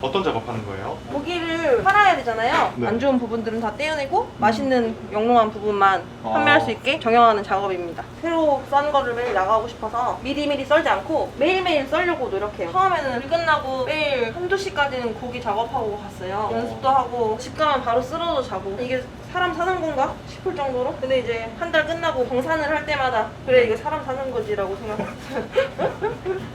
어떤 작업하는 거예요? 고기를 팔아야 되잖아요. 네. 안 좋은 부분들은 다 떼어내고 맛있는 영롱한 부분만 판매할 수 있게 정형하는 작업입니다. 새로 썬 거를 매일 나가고 싶어서 미리미리 썰지 않고 매일매일 썰려고 노력해요. 처음에는 일 끝나고 매일 한두 시까지는 고기 작업하고 갔어요. 연습도 하고 집 가면 바로 쓸어도 자고 이게 사람 사는 건가 싶을 정도로. 근데 이제 한 달 끝나고 정산을 할 때마다 그래 이게 사람 사는 거지라고 생각했어요.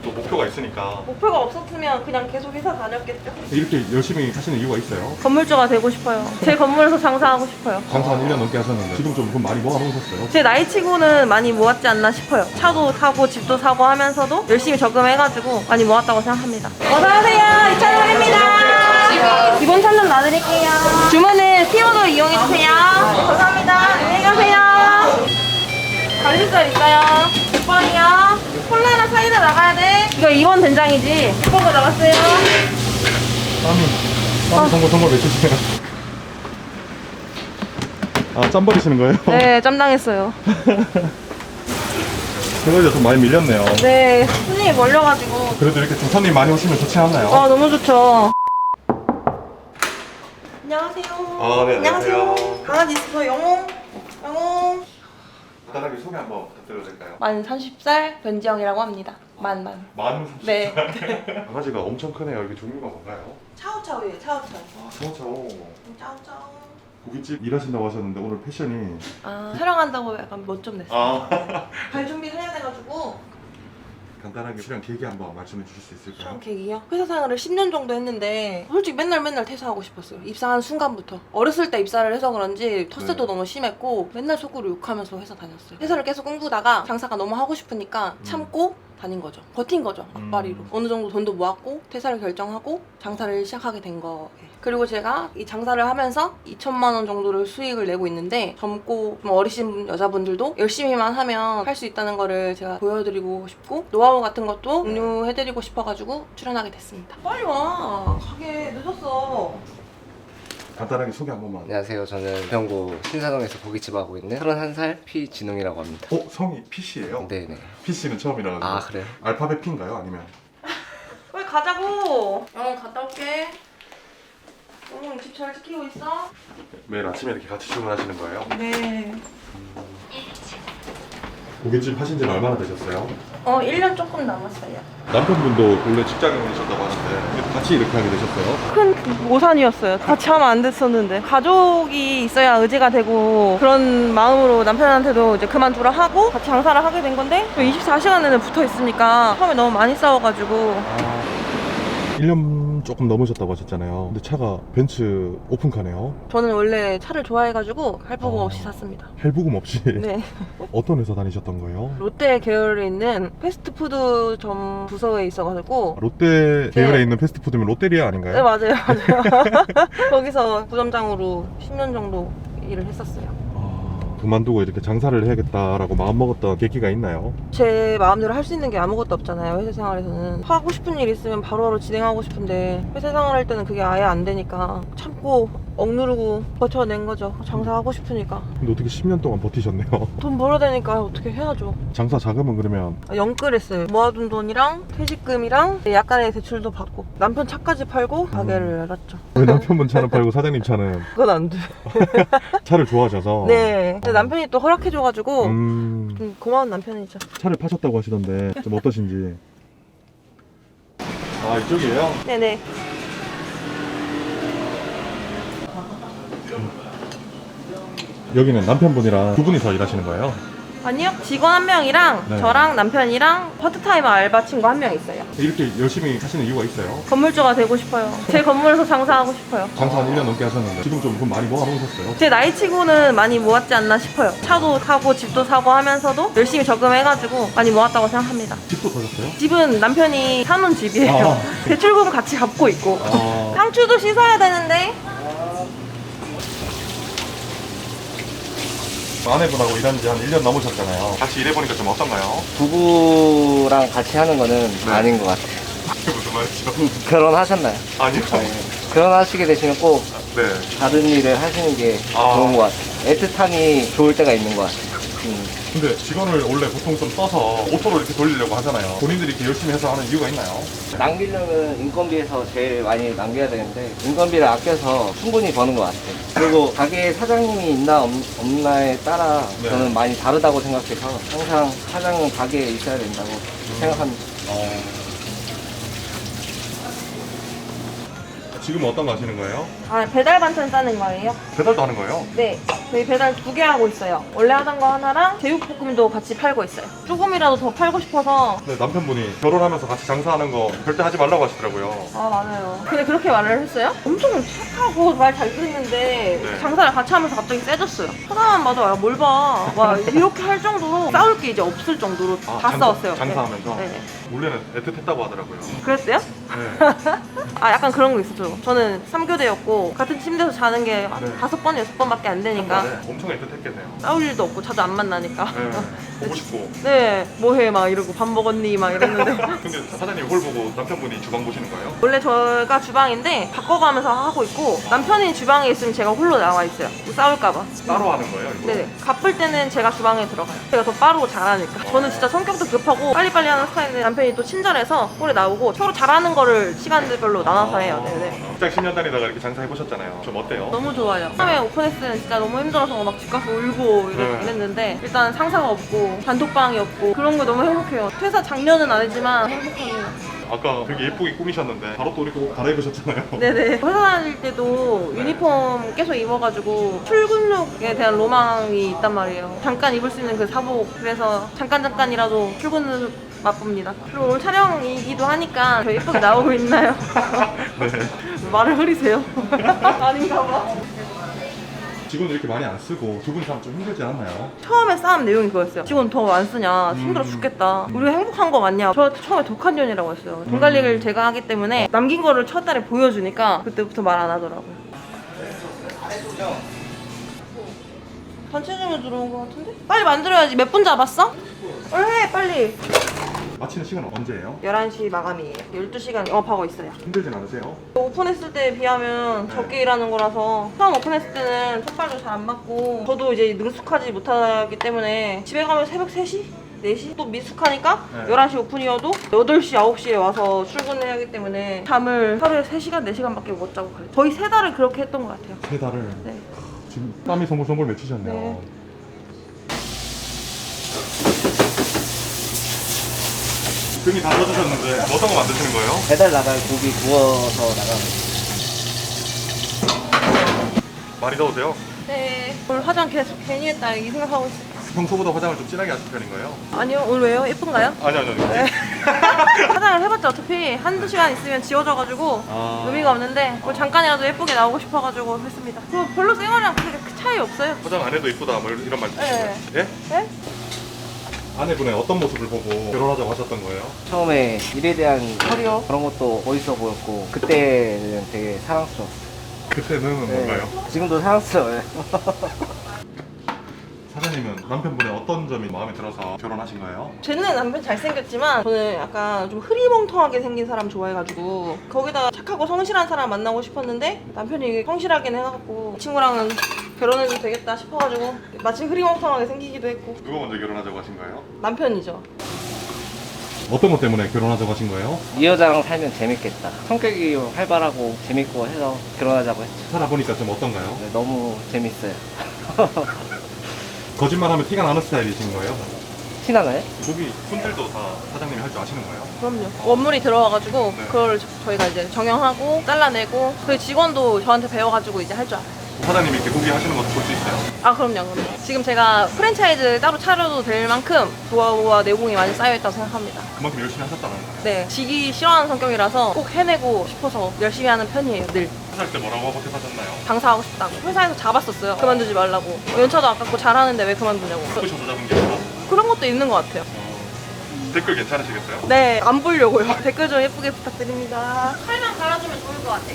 또 목표가 있으니까 목표가 없었으면 그냥 계속 회사 다녔겠죠. 이렇게 열심히 하시는 이유가 있어요? 건물주가 되고 싶어요. 제 건물에서 장사하고 싶어요. 장사 한 1년 넘게 하셨는데 지금 좀 돈 많이 모아놓으셨어요? 제 나이치고는 많이 모았지 않나 싶어요. 차도 사고 집도 사고 하면서도 열심히 적금해가지고 많이 모았다고 생각합니다. 어서오세요. 2,000원입니다. 기본 찬점 놔드릴게요. 주문은 티오도 이용해주세요. 감사합니다. 안녕히 가세요. 갈비살 있어요. 6번이요. 콜라랑 사이다 나가야 돼. 이거 2번 된장이지. 6번 거 나갔어요. 땀이 정보 외치시네요. 아, 짬 버리시는 거예요? 네, 짬당했어요. 생각보다 좀 많이 밀렸네요. 네, 손님이 몰려가지고. 그래도 이렇게 좀 손님 많이 오시면 좋지 않나요? 아, 너무 좋죠. 안녕하세요. 아, 네, 안녕하세요. 강아지 있어서 영웅. 영웅. 간단하게 소개 한번 부탁드려도 될까요? 만 30살 변지영이라고 합니다. 만. 만 30살? 네. 강아지가 엄청 크네요. 이게 종류가 뭔가요? 차오차오예요, 차오차오. 아, 차오차오. 차오차오. 고깃집 일하신다고 하셨는데 오늘 패션이 아, 촬영한다고 약간 멋 좀 냈어요. 아 발 준비 해야 돼가지고. 간단하게 출연 계기 한번 말씀해 주실 수 있을까요? 촬영 계기요? 회사 생활을 10년 정도 했는데 솔직히 맨날 퇴사하고 싶었어요. 입사한 순간부터. 어렸을 때 입사를 해서 그런지 텃세도 네. 너무 심했고 맨날 속으로 욕하면서 회사 다녔어요. 회사를 계속 꿈꾸다가 장사가 너무 하고 싶으니까 참고 다닌 거죠. 버틴 거죠. 앞발이로. 어느 정도 돈도 모았고 퇴사를 결정하고 장사를 시작하게 된 거예요. 그리고 제가 이 장사를 하면서 2천만 원 정도를 수익을 내고 있는데 젊고 좀 어리신 여자분들도 열심히만 하면 할 수 있다는 거를 제가 보여드리고 싶고 노하우 같은 것도 공유해드리고 싶어가지고 출연하게 됐습니다. 빨리 와. 가게 늦었어. 간단하게 소개 한 번만. 안녕하세요. 저는 병구 신사동에서 고깃집 하고 있는 31살 피진웅이라고 합니다. 성이 PC예요? 네네. PC는 처음이라는데. 아 그래요? 알파벳 P인가요? 아니면? 빨리 가자고. 갔다 올게. 집 잘 지키고 있어? 매일 아침에 이렇게 같이 주문하시는 거예요? 네. 고깃집 하신 지는 얼마나 되셨어요? 1년 조금 남았어요. 남편분도 원래 직장인이셨다고 하는데 같이 이렇게 하게 되셨어요? 큰 오산이었어요. 같이 하면 안 됐었는데 가족이 있어야 의지가 되고 그런 마음으로 남편한테도 이제 그만두라 하고 같이 장사를 하게 된 건데 24시간 내내 붙어 있으니까 처음에 너무 많이 싸워가지고 1년 조금 넘으셨다고 하셨잖아요. 근데 차가 벤츠 오픈카네요. 저는 원래 차를 좋아해가지고 할부금 없이 샀습니다. 할부금 없이? 네. 어떤 회사 다니셨던 거예요? 롯데 계열에 있는 패스트푸드점 부서에 있어가지고 롯데 계열에 네. 있는 패스트푸드면 롯데리아 아닌가요? 네 맞아요. 거기서 부점장으로 10년 정도 일을 했었어요. 그만두고 이렇게 장사를 해야겠다라고 마음먹었던 계기가 있나요? 제 마음대로 할 수 있는 게 아무것도 없잖아요. 회사 생활에서는 하고 싶은 일 있으면 바로바로 진행하고 싶은데 회사 생활할 때는 그게 아예 안 되니까 참고 억누르고 버텨낸 거죠. 장사하고 싶으니까. 근데 어떻게 10년 동안 버티셨네요. 돈 벌어야 되니까 어떻게 해야죠. 장사 자금은 그러면 영끌했어요. 모아둔 돈이랑 퇴직금이랑 약간의 대출도 받고 남편 차까지 팔고 가게를 열었죠. 왜 남편분 차는 팔고 사장님 차는 그건 안 돼. 차를 좋아하셔서 네. 근데 남편이 또 허락해줘가지고 고마운 남편이죠. 차를 파셨다고 하시던데 좀 어떠신지. 아 이쪽이에요? 네네. 여기는 남편분이랑 두 분이서 일하시는 거예요? 아니요. 직원 한 명이랑 네. 저랑 남편이랑 파트타임 알바 친구 한 명 있어요. 이렇게 열심히 하시는 이유가 있어요? 건물주가 되고 싶어요. 제 건물에서 장사하고 싶어요. 장사 한 1년 넘게 하셨는데 지금 좀 돈 많이 모아놓으셨어요? 제 나이치고는 많이 모았지 않나 싶어요. 차도 사고 집도 사고 하면서도 열심히 적금해가지고 많이 모았다고 생각합니다. 집도 사셨어요? 집은 남편이 사는 집이에요. 아. 대출금 같이 갚고 있고. 아. 상추도 씻어야 되는데. 아내분하고 일한 지 한 1년 넘으셨잖아요. 같이 일해보니까 좀 어떤가요? 부부랑 같이 하는 거는 아닌 것 같아요. 무슨 말이죠? 결혼하셨나요? 아니요. 결혼하시게 되시면 꼭 네. 다른 일을 하시는 게 좋은 것 같아요. 애틋함이 좋을 때가 있는 것 같아요. 근데 직원을 원래 보통 좀 써서 오토로 이렇게 돌리려고 하잖아요. 본인들이 이렇게 열심히 해서 하는 이유가 있나요? 남기려면 인건비에서 제일 많이 남겨야 되는데 인건비를 아껴서 충분히 버는 것 같아요. 그리고 가게 사장님이 있나 없나에 따라 네. 저는 많이 다르다고 생각해서 항상 사장은 가게에 있어야 된다고 생각합니다. 지금 어떤 거 하시는 거예요? 아, 배달 반찬 싸는 거예요? 배달도 하는 거예요? 네, 저희 배달 2개 하고 있어요. 원래 하던 거 하나랑 제육볶음도 같이 팔고 있어요. 조금이라도 더 팔고 싶어서. 네, 남편분이 결혼하면서 같이 장사하는 거 절대 하지 말라고 하시더라고요. 아, 맞아요. 근데 그렇게 말을 했어요? 엄청 착하고 말 잘 듣는데 네. 장사를 같이 하면서 갑자기 세졌어요. 하나만 봐도 야, 뭘 봐. 막 이렇게 할 정도로 싸울 게 이제 없을 정도로 다 싸웠어요. 장사하면서? 네. 네. 원래는 애틋했다고 하더라고요. 그랬어요? 네. 아, 약간 그런 거 있었죠. 저는 3교대였고 같은 침대에서 자는 게 네. 5번, 6번밖에 안 되니까 네, 엄청 애틋했겠네요. 싸울 일도 없고 자주 안 만나니까. 네, 보고 싶고. 네, 뭐해 막 이러고 밥 먹었니 막 이랬는데 근데 사장님 홀 보고 남편분이 주방 보시는 거예요? 원래 저가 주방인데 바꿔가면서 하고 있고 남편이 주방에 있으면 제가 홀로 나와 있어요. 싸울까봐. 따로 하는 거예요? 이거? 네네. 바쁠 때는 제가 주방에 들어가요. 제가 더 빠르고 잘하니까. 저는 진짜 성격도 급하고 빨리빨리 하는 스타일인데 남편이 또 친절해서 홀에 나오고 서로 잘하는 거를 시간들별로 나눠서 해요. 네네. 직장 10년 다니다가 이렇게 장사해보셨잖아요. 좀 어때요? 너무 좋아요. 처음에 오픈했을 때는 진짜 너무 힘들어서 막 집 가서 울고 이랬는데 일단 상사가 없고 단톡방이 없고 그런 거 너무 행복해요. 퇴사 작년은 아니지만 행복하네요. 아까 되게 예쁘게 꾸미셨는데 바로 또 이렇게 옷 갈아입으셨잖아요. 네네. 회사 다닐 때도 유니폼 계속 입어가지고 출근룩에 대한 로망이 있단 말이에요. 잠깐 입을 수 있는 그 사복. 그래서 잠깐이라도 출근을 맛봅니다. 그리고 오늘 촬영이기도 하니까 저 예쁘게 나오고 있나요? 네. 말을 흐리세요? 아닌가 봐. 직원 이렇게 많이 안 쓰고 두 분 다 좀 힘들지 않나요? 처음에 싸움 내용이 그거였어요. 직원 더 안 쓰냐, 힘들어 죽겠다. 우리가 행복한 거 맞냐. 저 처음에 독한 년이라고 했어요. 돈 관리를 제가 하기 때문에 남긴 거를 첫 달에 보여주니까 그때부터 말 안 하더라고요. 단체 중에 들어온 거 같은데? 빨리 만들어야지. 몇 분 잡았어? 빨리 해, 빨리. 마치는 시간은 언제예요? 11시 마감이에요. 12시간 영업하고 있어요. 힘들진 않으세요? 오픈했을 때에 비하면 적게 일하는 거라서 처음 오픈했을 때는 손발도 잘 안 맞고 저도 이제 능숙하지 못하기 때문에 집에 가면 새벽 3시? 4시? 또 미숙하니까 네. 11시 오픈이어도 8시, 9시에 와서 출근해야 하기 때문에 잠을 하루에 3시간, 4시간밖에 못 자고 그래요. 거의 3달을 그렇게 했던 것 같아요. 3달을 네. 지금 땀이 송골송골 맺히셨네요. 네. 등이 다 젖으셨는데 어떤 거 만드시는 거예요? 배달 나갈 고기 구워서 나가는 많이 더우세요? 네. 오늘 화장 계속 괜히 했다 이 생각하고 있어요. 평소보다 화장을 좀 진하게 하신 편인 거예요? 아니요. 오늘 왜요? 예쁜가요? 아니요. 네. 화장을 해봤자 어차피 한두 시간 있으면 지워져가지고 아. 의미가 없는데 뭐 잠깐이라도 예쁘게 나오고 싶어가지고 했습니다. 그리고 별로 생얼이랑 크게 차이 없어요. 화장 안 해도 이쁘다 뭐 이런 말 네. 드시는 거예요? 예? 네? 아내분의 어떤 모습을 보고 결혼하자고 하셨던 거예요? 처음에 일에 대한 머리요? 그런 것도 멋있어 보였고 그때는 되게 사랑스러웠어요. 그때는 네. 뭔가요? 지금도 사랑스러워요. 사장님은 남편분의 어떤 점이 마음에 들어서 결혼하신 거예요? 쟤는 남편 잘생겼지만 저는 약간 좀 흐리멍텅하게 생긴 사람 좋아해가지고 거기다가 착하고 성실한 사람 만나고 싶었는데 남편이 성실하긴 해갖고 이 친구랑은 결혼해도 되겠다 싶어가지고 마치 흐리멍텅하게 생기기도 했고 누가 먼저 결혼하자고 하신 거예요? 남편이죠. 어떤 것 때문에 결혼하자고 하신 거예요? 이 여자랑 살면 재밌겠다. 성격이 활발하고 재밌고 해서 결혼하자고 했죠. 살아보니까 좀 어떤가요? 네, 너무 재밌어요. 거짓말하면 티가 나는 스타일이신 거예요? 티나나요? 고기 손질도 다 사장님이 할 줄 아시는 거예요? 그럼요. 원물이 들어와가지고 네. 그걸 저희가 이제 정형하고 잘라내고 그 직원도 저한테 배워가지고 이제 할 줄 알아요. 사장님이 이렇게 고기 하시는 것도 볼 수 있어요? 아 그럼요. 지금 제가 프랜차이즈 따로 차려도 될 만큼 노하우와 내공이 많이 쌓여있다고 생각합니다. 그만큼 열심히 하셨다는 거예요? 네, 지기 싫어하는 성격이라서 꼭 해내고 싶어서 열심히 하는 편이에요, 늘. 회사할 때 뭐라고 하고 퇴사하셨나요? 장사하고 싶다고. 회사에서 잡았었어요. 그만두지 말라고. 연차도 아깝고 잘하는데 왜 그만두냐고. 바쁘셔서 잡은 게 아니라? 그런 것도 있는 것 같아요. 댓글 괜찮으시겠어요? 네, 안 보려고요. 댓글 좀 예쁘게 부탁드립니다. 살만 갈아주면 좋을 것 같아.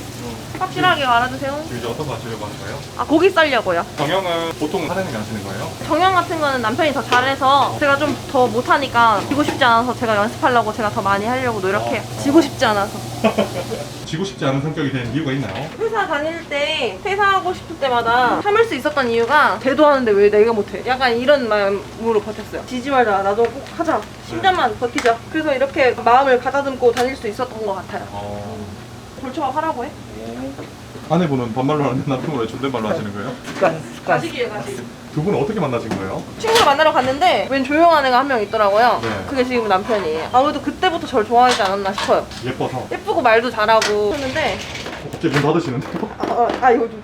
확실하게 갈아주세요. 지금 이제 어떤 거 하시려고 하는 거예요? 아, 고기 썰려고요. 경영은 보통 사장님이 하시는 거예요? 정형 같은 거는 남편이 더 잘해서 제가 좀 더 못하니까 지고 싶지 않아서 제가 연습하려고 제가 더 많이 하려고 노력해요. 지고 싶지 않아서. 지고 싶지 않은 성격이 된 이유가 있나요? 회사 다닐 때 퇴사하고 싶을 때마다 참을 수 있었던 이유가 쟤도 하는데 왜 내가 못해? 약간 이런 마음으로 버텼어요. 지지 말자. 나도 꼭 하자. 10년만 버티자. 그래서 이렇게 마음을 가다듬고 다닐 수 있었던 것 같아요. 돌초가 하라고 해? 아내분은 반말로 하는데 남편은 왜 존댓말로 하시는 거예요? 습관. 가식이에요, 가식. 두 분은 어떻게 만나신 거예요? 친구를 만나러 갔는데 웬 조용한 애가 한 명 있더라고요. 네. 그게 지금 남편이에요. 아무래도 그때부터 저를 좋아하지 않았나 싶어요. 예뻐서. 예쁘고 말도 잘하고 했는데 갑자기 문 닫으시는데요? 이거 좀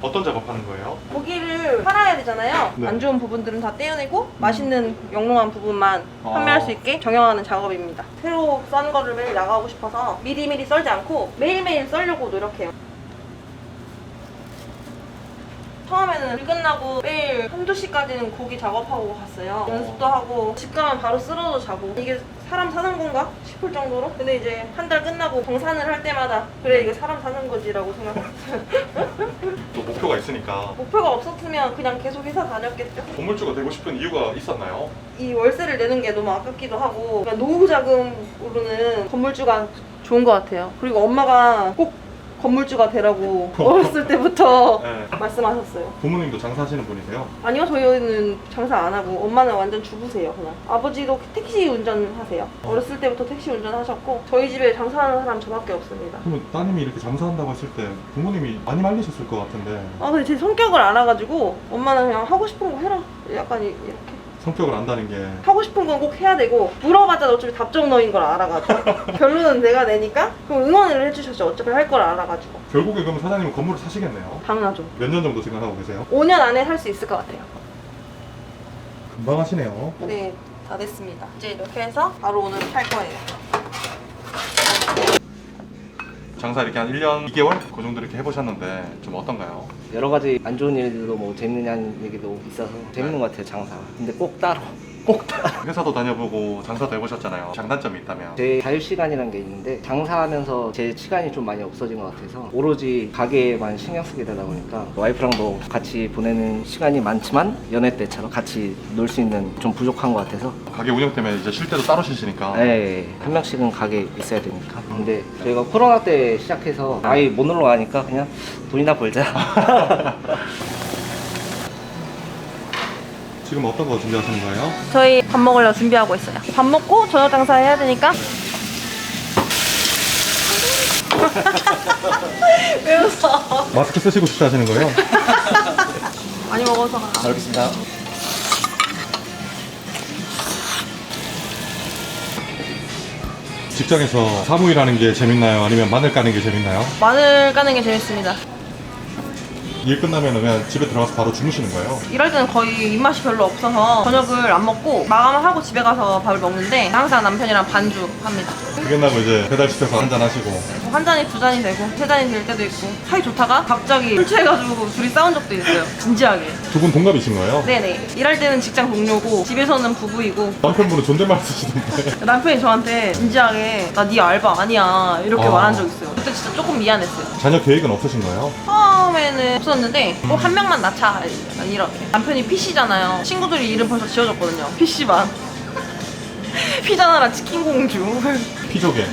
어떤 작업하는 거예요? 고기를 팔아야 되잖아요. 네. 안 좋은 부분들은 다 떼어내고 맛있는 영롱한 부분만 아. 판매할 수 있게 정형하는 작업입니다. 새로 싼 거를 매일 나가고 싶어서 미리미리 썰지 않고 매일매일 썰려고 노력해요. 처음에는 일 끝나고 매일 한두 시까지는 고기 작업하고 갔어요. 연습도 하고 집 가면 바로 쓰러져 자고 이게 사람 사는 건가 싶을 정도로. 근데 이제 한 달 끝나고 정산을 할 때마다 그래 이게 사람 사는 거지라고 생각했어요. 또 목표가 있으니까 목표가 없었으면 그냥 계속 회사 다녔겠죠. 건물주가 되고 싶은 이유가 있었나요? 이 월세를 내는 게 너무 아깝기도 하고 그냥 노후 자금으로는 건물주가 좋은 것 같아요. 그리고 엄마가 꼭 건물주가 되라고 어렸을 때부터 네. 말씀하셨어요. 부모님도 장사하시는 분이세요? 아니요, 저희는 장사 안 하고 엄마는 완전 주부세요. 그냥 아버지도 택시 운전하세요. 어렸을 때부터 택시 운전하셨고 저희 집에 장사하는 사람 저밖에 없습니다. 그러면 따님이 이렇게 장사한다고 했을 때 부모님이 많이 말리셨을 것 같은데 근데 제 성격을 알아가지고 엄마는 그냥 하고 싶은 거 해라 약간 이렇게 성격을 안다는 게 하고 싶은 건 꼭 해야 되고 물어봤자 어차피 답정 너인 걸 알아가지고 결론은 내가 내니까 그럼 응원을 해주셨죠. 어차피 할 걸 알아가지고. 결국에 그러면 사장님은 건물을 사시겠네요? 당연하죠. 몇 년 정도 생각하고 계세요? 5년 안에 살 수 있을 것 같아요. 금방 하시네요. 네, 다 됐습니다. 이제 이렇게 해서 바로 오늘 팔 거예요. 장사 이렇게 한 1년 2개월? 그 정도 이렇게 해보셨는데 좀 어떤가요? 여러 가지 안 좋은 일들도 뭐 재밌는 얘기도 있어서 재밌는 것 같아요, 장사가. 근데 꼭 따로. 회사도 다녀보고 장사도 해보셨잖아요. 장단점이 있다면? 제 자유시간이라는 게 있는데 장사하면서 제 시간이 좀 많이 없어진 것 같아서 오로지 가게에만 신경 쓰게 되다 보니까 와이프랑도 같이 보내는 시간이 많지만 연애 때처럼 같이 놀 수 있는 좀 부족한 것 같아서 가게 운영 때문에 이제 쉴 때도 따로 쉬시니까 네, 한 명씩은 가게 있어야 되니까. 근데 저희가 코로나 때 시작해서 아예 못 놀러 가니까 그냥 돈이나 벌자. 지금 어떤 거 준비하시는 거예요? 저희 밥 먹으려 준비하고 있어요. 밥 먹고 저녁 장사 해야 되니까. 왜 웃어? 마스크 쓰시고 싶다 하시는 거예요? 많이 먹어서 가. 잘 먹겠습니다. 직장에서 사무일하는 게 재밌나요? 아니면 마늘 까는 게 재밌나요? 마늘 까는 게 재밌습니다. 일 끝나면 그냥 집에 들어가서 바로 주무시는 거예요? 일할 때는 거의 입맛이 별로 없어서 저녁을 안 먹고 마감을 하고 집에 가서 밥을 먹는데 항상 남편이랑 반주 합니다. 끝나고 이제 배달시켜서 한잔 하시고 한 잔이 두 잔이 되고 세 잔이 될 때도 있고 사이 좋다가 갑자기 술 취해가지고 둘이 싸운 적도 있어요. 진지하게. 두 분 동갑이신 거예요? 네네. 일할 때는 직장 동료고 집에서는 부부이고 남편분은 존댓말 쓰시던데 남편이 저한테 진지하게 나 네 알바 아니야 이렇게 아. 말한 적 있어요. 그때 진짜 조금 미안했어요. 자녀 계획은 없으신 거예요? 처음에는 없었는데 꼭 한 명만 낳자 약간 이렇게. 남편이 PC잖아요. 친구들이 이름 벌써 지어줬거든요. PC방. 피자나라 치킨공주. 피조개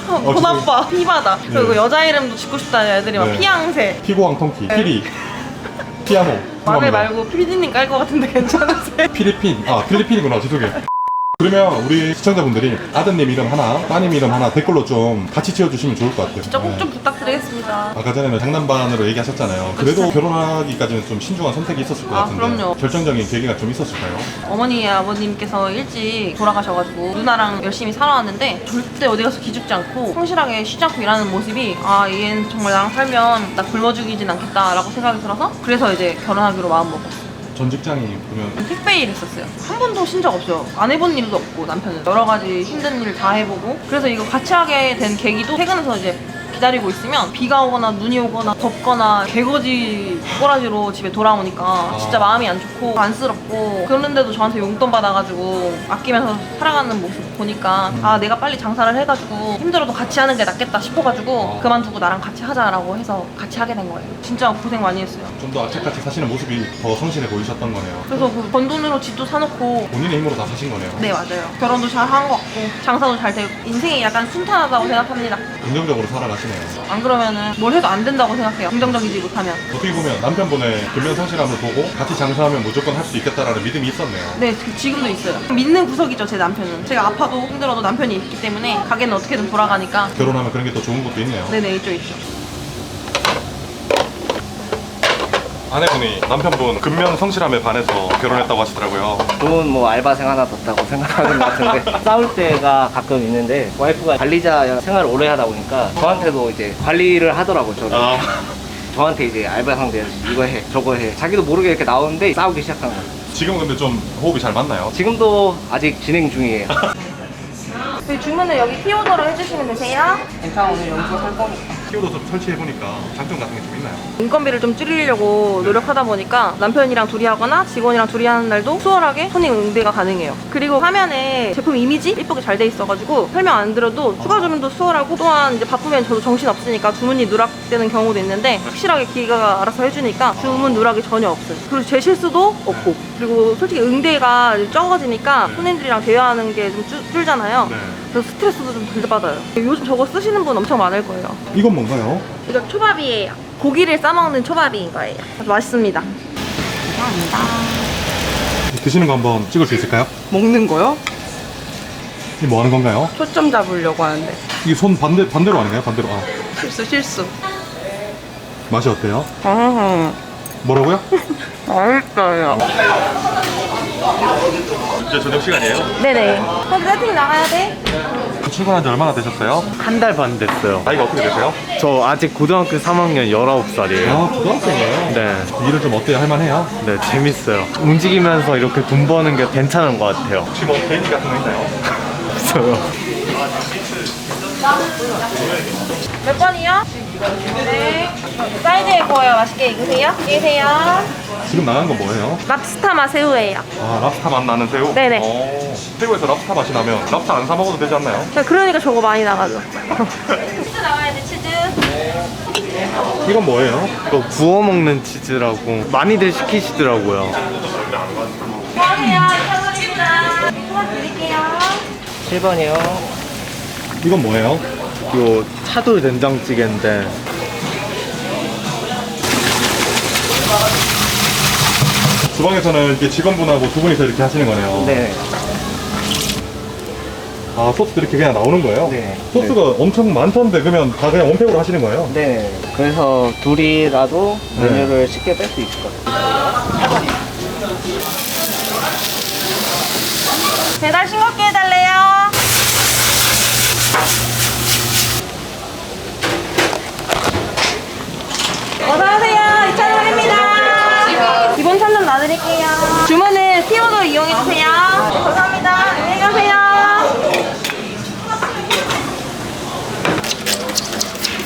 혼아빠 피바다. 그리고 여자 이름도 짓고 싶다는 애들이 막 네. 피앙새. 피고왕통키 네. 피리 피아노 마늘 죄송합니다. 말고 피디님 깔 것 같은데 괜찮으세요? 필리핀이구나 죄송해요. 그러면 우리 시청자분들이 아드님 이름 하나 따님 이름 하나 댓글로 좀 같이 지어주시면 좋을 것 같아요. 진짜 꼭 네. 좀 부탁드리겠습니다. 아까 전에는 장난반으로 얘기하셨잖아요. 그래도 결혼하기까지는 좀 신중한 선택이 있었을 것 아, 같은데 그럼요. 결정적인 계기가 좀 있었을까요? 어머니 아버님께서 일찍 돌아가셔가지고 누나랑 열심히 살아왔는데 절대 어디 가서 기죽지 않고 성실하게 쉬지 않고 일하는 모습이 아 얘는 정말 나랑 살면 나 굶어 죽이진 않겠다라고 생각이 들어서 그래서 이제 결혼하기로 마음먹었어요. 전 직장이 보면 택배 일 했었어요. 한 번도 쉰 적 없어요. 안 해본 일도 없고 남편은 여러 가지 힘든 일 다 해보고 그래서 이거 같이 하게 된 계기도 퇴근해서 이제 기다리고 있으면 비가 오거나 눈이 오거나 덥거나 개거지 꼬라지로 집에 돌아오니까 진짜 마음이 안 좋고 안쓰럽고, 그런데도 저한테 용돈 받아가지고 아끼면서 살아가는 모습 보니까 아, 내가 빨리 장사를 해가지고 힘들어도 같이 하는 게 낫겠다 싶어가지고 그만두고 나랑 같이 하자라고 해서 같이 하게 된 거예요. 진짜 고생 많이 했어요. 좀 더 악착같이 사시는 모습이 더 성실해 보이셨던 거네요. 그래서 그 번 돈으로 집도 사놓고. 본인의 힘으로 다 사신 거네요. 네, 맞아요. 결혼도 잘 한 것 같고 장사도 잘 되고 인생이 약간 순탄하다고 생각합니다. 긍정적으로 살아가시네요. 안 그러면은 뭘 해도 안 된다고 생각해요. 긍정적이지 못하면. 어떻게 보면 남편분의 근면 성실함을 보고 같이 장사하면 무조건 할 수 있겠다라는 믿음이 있었네요. 네, 지금도 있어요. 믿는 구석이죠, 제 남편은. 제가 아파도 힘들어도 남편이 있기 때문에 가게는 어떻게든 돌아가니까. 결혼하면 그런 게 더 좋은 것도 있네요. 네네, 있죠. 아내분이 남편분 근면 성실함에 반해서 결혼했다고 하시더라고요. 좋은 뭐 알바생 하나 뒀다고 생각하는 것 같은데 싸울 때가 가끔 있는데 와이프가 관리자 생활을 오래 하다 보니까 저한테도 이제 관리를 하더라고요. 저를. 저한테 이제 알바상들 이거 해 저거 해 자기도 모르게 이렇게 나오는데 싸우기 시작하는 거예요. 지금은 근데 좀 호흡이 잘 맞나요? 지금도 아직 진행 중이에요. 저희 주문은 여기 키오더로 해주시면 되세요. 괜찮아, 오늘 연습 할 거니까. 키워도 설치해보니까 장점 같은 게 좀 있나요? 인건비를 좀 줄이려고 노력하다 보니까 남편이랑 둘이 하거나 직원이랑 둘이 하는 날도 수월하게 손님 응대가 가능해요. 그리고 화면에 제품 이미지 예쁘게 잘 돼 있어가지고 설명 안 들어도 추가 주문도 수월하고, 또한 이제 바쁘면 저도 정신 없으니까 주문이 누락되는 경우도 있는데 확실하게 기계가 알아서 해주니까 주문 누락이 전혀 없어요. 그리고 제 실수도 없고, 그리고 솔직히 응대가 적어지니까 손님들이랑 대화하는 게 좀 줄잖아요. 네. 그래서 스트레스도 좀 덜 받아요. 요즘 저거 쓰시는 분 엄청 많을 거예요. 이건 뭔가요? 이거 초밥이에요. 고기를 싸먹는 초밥인 거예요. 아주 맛있습니다. 감사합니다. 드시는 거 한번 찍을 수 있을까요? 먹는 거요? 이게 뭐 하는 건가요? 초점 잡으려고 하는데. 이게 손 반대로 아닌가요? 반대로. 실수. 맛이 어때요? 아, 뭐라고요? 맛있어요. 이제 저녁 시간이에요? 네네. 그럼 세팅 나가야 돼? 출근한 지 얼마나 되셨어요? 한 달 반 됐어요. 나이가 어떻게 되세요? 저 아직 고등학교 3학년 19살이에요. 아, 고등학생이에요? 네, 일은 좀 어때요? 할만해요? 네, 재밌어요. 움직이면서 이렇게 돈 버는 게 괜찮은 것 같아요. 혹시 뭐 개인기 같은 거 있나요? 없어요. 몇 번이요? 네. 사이드에 구워요. 맛있게 익으세요. 안녕히 계세요. 지금 나간 건 뭐예요? 랍스타 맛 새우예요. 아, 랍스타 맛 나는 새우? 네네. 새우에서 랍스타 맛이 나면 랍스타 안 사 먹어도 되지 않나요? 그러니까 저거 많이 나가죠. 치즈 나와야 돼, 치즈. 이건 뭐예요? 또 구워 먹는 치즈라고 많이들 시키시더라고요. 안녕하세요. 이차선입니다. 소감 드릴게요. 7번이요. 이건 뭐예요? 요 차돌 된장찌개인데 주방에서는 이렇게 직원분하고 두 분이서 이렇게 하시는 거네요. 네. 아, 소스도 이렇게 그냥 나오는 거예요? 네. 소스가 엄청 많던데 그러면 다 그냥 원팩으로 하시는 거예요? 네. 그래서 둘이라도 네. 메뉴를 쉽게 뺄 수 있을 것 같아요. 배달 싱겁게 해달래요. 어서오세요. 이차선입니다. 기본 찬점 놔드릴게요. 주문은 키오더 이용해주세요. 감사합니다. 안녕히 가세요.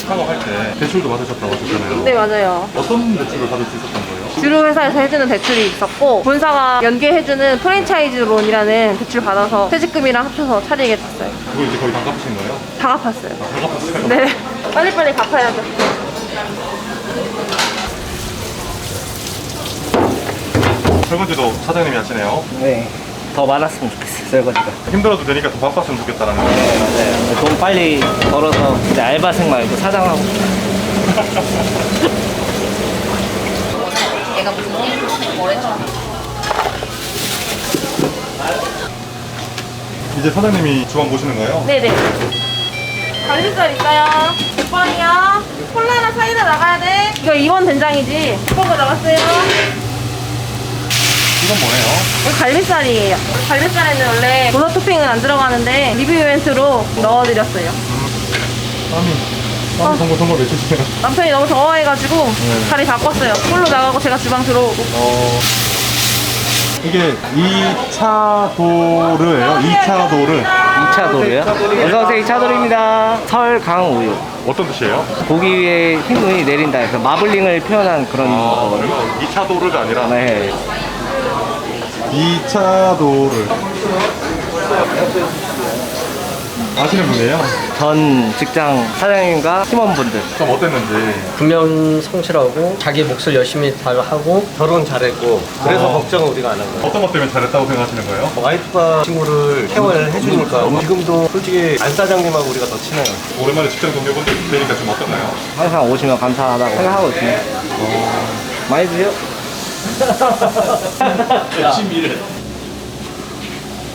창업할 때 대출도 받으셨다고 하셨잖아요. 네, 맞아요. 어떤 대출을 받을 수 있었던 거예요? 주류 회사에서 해주는 대출이 있었고, 본사가 연계해주는 프랜차이즈 론이라는 대출 받아서 퇴직금이랑 합쳐서 차리게 됐어요. 그거 이제 거의 다 갚으신 거예요? 다 갚았어요. 다 갚았어요? 네. 빨리빨리 갚아야죠. 설거지도 사장님이 하시네요. 네. 더 많았으면 좋겠어요, 설거지가. 힘들어도 되니까 더 바빴으면 좋겠다라는 거. 네, 맞아요. 돈 빨리 벌어서 이제 알바생 말고 사장하고 싶어요. 얘가 무슨 뭐랬죠? 이제 사장님이 주방 보시는 거예요? 네네. 갈비살 있어요. 6번이요. 콜라나 사이다 나가야 돼. 이거 2번 된장이지. 6번가 나왔어요. 이건 뭐예요? 이거 갈비살이에요. 갈비살에는 원래 버섯 토핑은 안 들어가는데 리뷰 이벤트로 넣어드렸어요. 땀이 동글동글 외치시네요. 남편이 너무 더워해가지고 자리 바꿨어요. 홀로 나가고 제가 주방 들어오고. 이게 2차 도르예요? 2차 도르. 2차 돌이요? 어서오세요, 2차 돌입니다. 설강우유. 어떤 뜻이에요? 고기 위에 흰 눈이 내린다 해서 마블링을 표현한 그런 거거든요. 그러면 2차 도르가 아니라 네. 2차 도르. 아시는 분이에요? 전 직장 사장님과 팀원분들. 좀 어땠는지. 분명 성실하고 자기 몫을 열심히 잘 하고 결혼 잘했고 그래서 어. 걱정을 우리가 안 한 거예요. 어떤 것 때문에 잘했다고 생각하시는 거예요? 와이프가 친구를 케어를 해주니까 지금도 솔직히 안 사장님하고 우리가 더 친해요. 오랜만에 직장 동료분들 뵈니까 좀 어떤가요? 항상 오시면 감사하다고 생각하고 있습니다. 많이 드세요.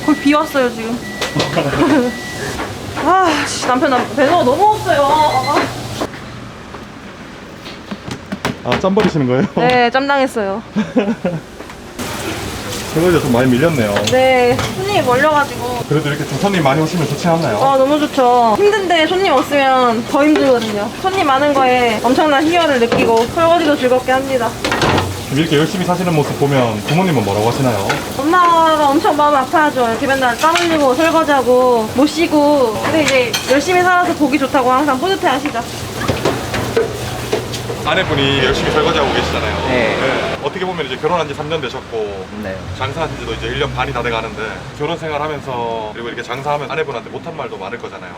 거의 비 왔어요 지금. 아, 씨, 남편 배가 너무 없어요. 아, 짬 버리시는 거예요? 네, 짬당했어요. 설거지가 좀 많이 밀렸네요. 네, 손님이 몰려가지고. 그래도 이렇게 좀 손님 많이 오시면 좋지 않나요? 아, 너무 좋죠. 힘든데 손님 없으면 더 힘들거든요. 손님 많은 거에 엄청난 희열을 느끼고 설거지도 즐겁게 합니다. 이렇게 열심히 사시는 모습 보면 부모님은 뭐라고 하시나요? 엄마가 엄청 마음 아파하죠. 이렇게 맨날 땀 흘리고 설거지하고 못 쉬고. 근데 이제 열심히 살아서 보기 좋다고 항상 뿌듯해 하시죠. 아내분이 열심히 설거지하고 계시잖아요. 네. 어떻게 보면 이제 결혼한 지 3년 되셨고 네. 장사하신 지도 이제 1년 반이 다 돼가는데 결혼 생활하면서 그리고 이렇게 장사하면 아내분한테 못한 말도 많을 거잖아요.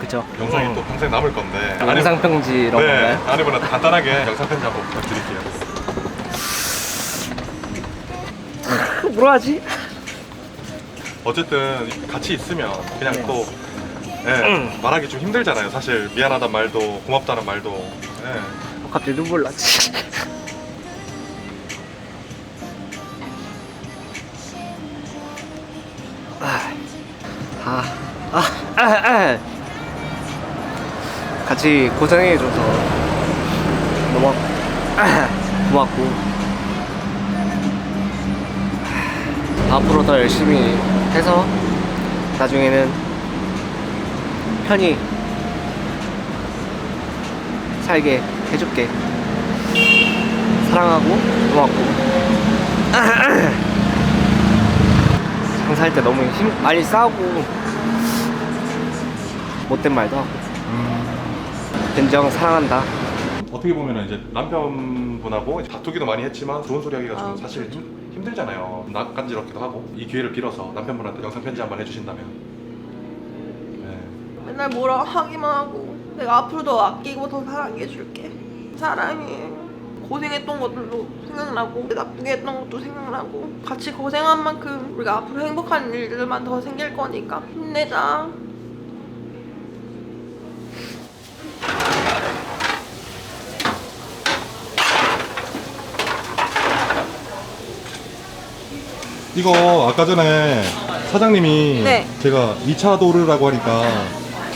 그쵸. 영상이 또 평생 남을 건데 영상 편지 이런 네, 건가요? 아내분한테 간단하게 영상 편지 한번 부탁드릴게요. 뭐라 하지? 어쨌든 같이 있으면 그냥 또 말하기 좀 힘들잖아요. 사실 미안하단 말도 고맙다는 말도. 네. 갑자기 눈물 나지. 같이 고생해줘서 너무 고맙고 앞으로 더 열심히 해서 나중에는 편히 살게 해줄게. 사랑하고 고맙고 장사할 때 너무 많이 싸우고 못된 말도 하고 된정 사랑한다. 어떻게 보면 이제 남편분하고 다투기도 많이 했지만 좋은 소리 하기가 좀 아, 사실 힘들잖아요. 낯간지럽기도 하고 이 기회를 빌어서 남편분한테 영상 편지 한번 해주신다면. 네. 맨날 뭐라 하기만 하고 내가 앞으로 더 아끼고 더 사랑해줄게. 사랑해. 고생했던 것들도 생각나고 나쁘게 했던 것도 생각나고 같이 고생한 만큼 우리가 앞으로 행복한 일들만 더 생길 거니까 힘내자. 이거 아까 전에 사장님이 네. 제가 2차 도르라고 하니까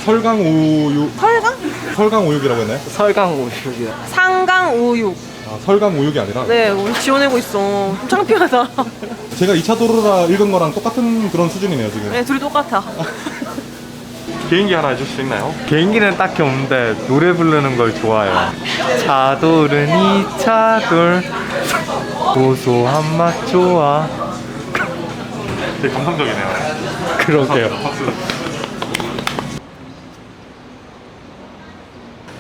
설강우육 설강우육이라고 했나요? 설강우육이야. 상강우육. 아, 설강우육이 아니라 네, 우리 지원하고 있어. 좀 창피하다. 제가 2차 도르라 읽은 거랑 똑같은 그런 수준이네요 지금. 네, 둘이 똑같아. 개인기 하나 해줄 수 있나요? 개인기는 딱히 없는데 노래 부르는 걸 좋아해요. 차돌은 이 차돌 고소한 맛 좋아. 되게 감성적이네요. 그러게요. 박수.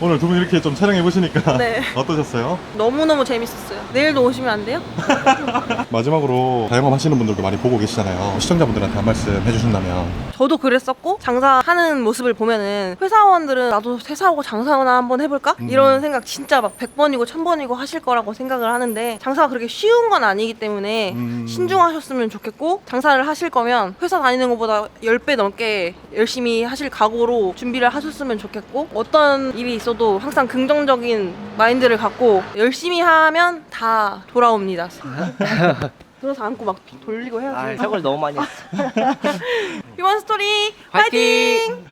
오늘 두 분 이렇게 좀 촬영해 보시니까 네. 어떠셨어요? 너무너무 재밌었어요. 내일도 오시면 안 돼요? 마지막으로 자영업 하시는 분들도 많이 보고 계시잖아요. 시청자분들한테 한 말씀 해주신다면. 저도 그랬었고 장사하는 모습을 보면은 회사원들은 나도 퇴사하고 장사나 한번 해볼까? 이런 생각 진짜 막 100번이고 1000번이고 하실 거라고 생각을 하는데 장사가 그렇게 쉬운 건 아니기 때문에 신중하셨으면 좋겠고 장사를 하실 거면 회사 다니는 것보다 10배 넘게 열심히 하실 각오로 준비를 하셨으면 좋겠고 어떤 일이 있어도 항상 긍정적인 마인드를 갖고 열심히 하면 다 돌아옵니다. 들어서 안고 막 돌리고 해야지. 아, 저걸 너무 많이 했어. 휴먼 스토리 화이팅! 화이팅!